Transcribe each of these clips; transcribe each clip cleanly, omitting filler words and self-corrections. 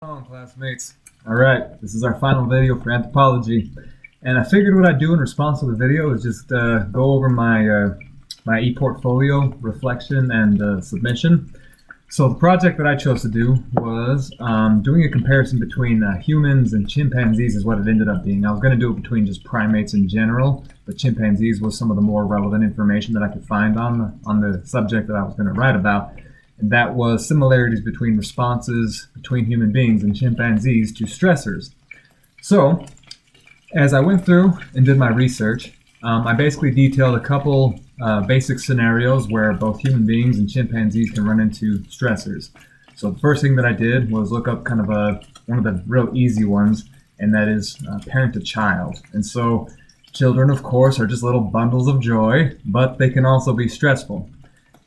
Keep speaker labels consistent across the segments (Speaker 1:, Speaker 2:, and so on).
Speaker 1: On, classmates. Alright, this is our final video for anthropology, and I figured what I'd do in response to the video is just go over my e-portfolio reflection and submission. So the project that I chose to do was doing a comparison between humans and chimpanzees is what it ended up being. I was going to do it between just primates in general, but chimpanzees was some of the more relevant information that I could find on the subject that I was going to write about. And that was similarities between responses between human beings and chimpanzees to stressors. So, as I went through and did my research, I basically detailed a couple basic scenarios where both human beings and chimpanzees can run into stressors. So the first thing that I did was look up kind of one of the real easy ones, and that is parent to child. And so children, of course, are just little bundles of joy, but they can also be stressful.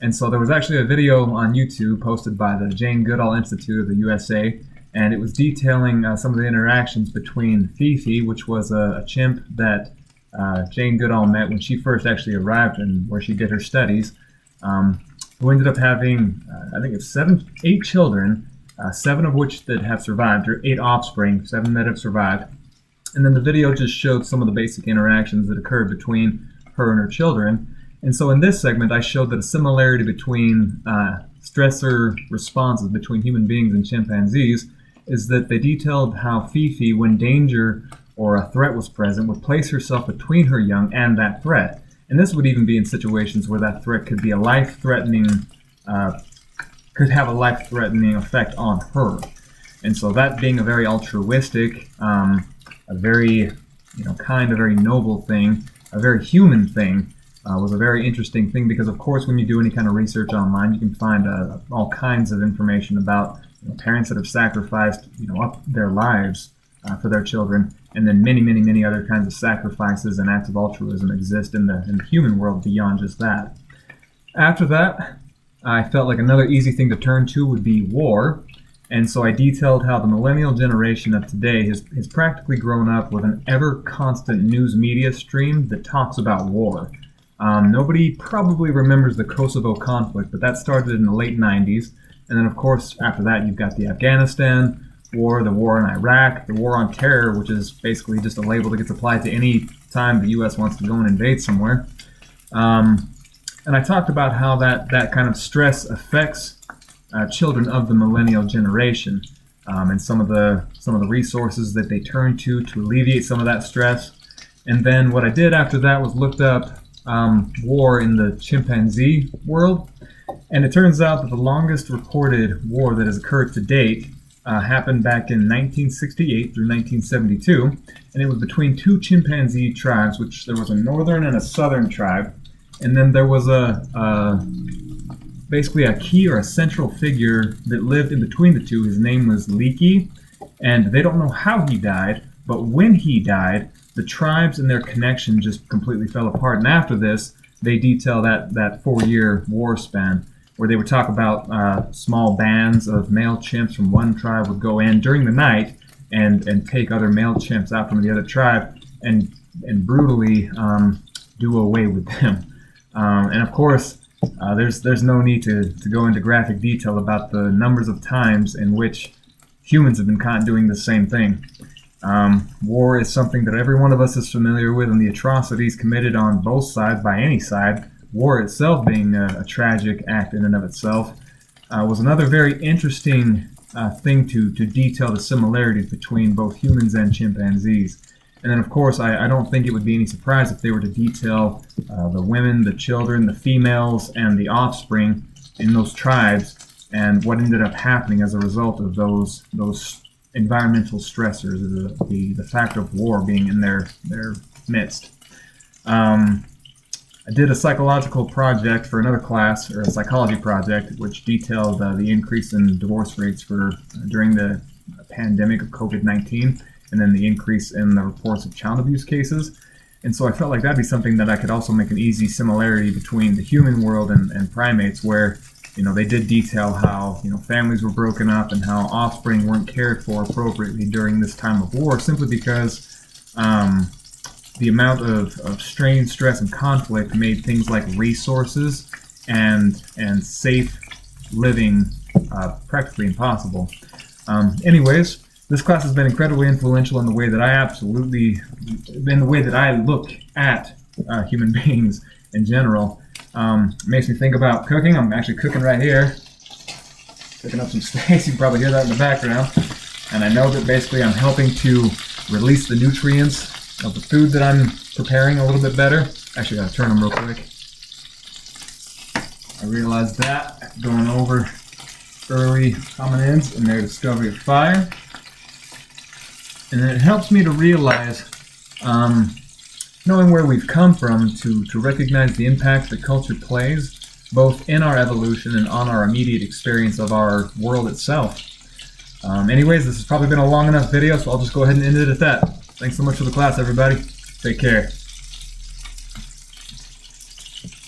Speaker 1: And so there was actually a video on YouTube posted by the Jane Goodall Institute of the USA, and it was detailing some of the interactions between Fifi, which was a chimp that Jane Goodall met when she first actually arrived and where she did her studies, who ended up having, I think it's 8 children, 7 of which that have survived, or 8 offspring, 7 that have survived. And then the video just showed some of the basic interactions that occurred between her and her children. And so in this segment, I showed that a similarity between stressor responses between human beings and chimpanzees is that they detailed how Fifi, when danger or a threat was present, would place herself between her young and that threat. And this would even be in situations where that threat could be could have a life-threatening effect on her. And so that being a very altruistic, a very kind, a very noble thing, a very human thing, was a very interesting thing because, of course, when you do any kind of research online, you can find all kinds of information about parents that have sacrificed up their lives for their children, and then many other kinds of sacrifices and acts of altruism exist in the human world beyond just that. After that, I felt like another easy thing to turn to would be war, and so I detailed how the millennial generation of today has practically grown up with an ever-constant news media stream that talks about war. Nobody probably remembers the Kosovo conflict, but that started in the late 90s. And then, of course, after that, you've got the Afghanistan war, the war in Iraq, the war on terror, which is basically just a label that gets applied to any time the U.S. wants to go and invade somewhere. And I talked about how that kind of stress affects children of the millennial generation, and some of the resources that they turn to alleviate some of that stress. And then what I did after that was looked up war in the chimpanzee world, and it turns out that the longest recorded war that has occurred to date happened back in 1968 through 1972, and it was between 2 chimpanzee tribes, which there was a northern and a southern tribe, and then there was basically a key or a central figure that lived in between the two. His name was Leakey, and they don't know how he died, but when he died, the tribes and their connection just completely fell apart. And after this, they detail that 4-year war span where they would talk about small bands of male chimps from one tribe would go in during the night and take other male chimps out from the other tribe and brutally do away with them. And of course, there's no need to go into graphic detail about the numbers of times in which humans have been caught doing the same thing. War is something that every one of us is familiar with, and the atrocities committed on both sides by any side, war itself being a tragic act in and of itself, was another very interesting thing to detail the similarities between both humans and chimpanzees. And then, of course, I don't think it would be any surprise if they were to detail the women, the children, the females, and the offspring in those tribes and what ended up happening as a result of those environmental stressors, the fact of war being in their midst. I did a psychological project for another class, or a psychology project, which detailed the increase in divorce rates during the pandemic of COVID-19, and then the increase in the reports of child abuse cases. And so I felt like that'd be something that I could also make an easy similarity between the human world and primates, where they did detail how families were broken up and how offspring weren't cared for appropriately during this time of war, simply because the amount of strain, stress, and conflict made things like resources and safe living practically impossible. Anyways, this class has been incredibly influential in the way that I look at human beings in general. Makes me think about cooking. I'm actually cooking right here, cooking up some steaks. You can probably hear that in the background. And I know that basically I'm helping to release the nutrients of the food that I'm preparing a little bit better. Actually, I gotta turn them real quick. I realized that going over early hominins and their discovery of fire. And then it helps me to realize, knowing where we've come from, to recognize the impact that culture plays, both in our evolution and on our immediate experience of our world itself. Anyways, this has probably been a long enough video, so I'll just go ahead and end it at that. Thanks so much for the class, everybody. Take care.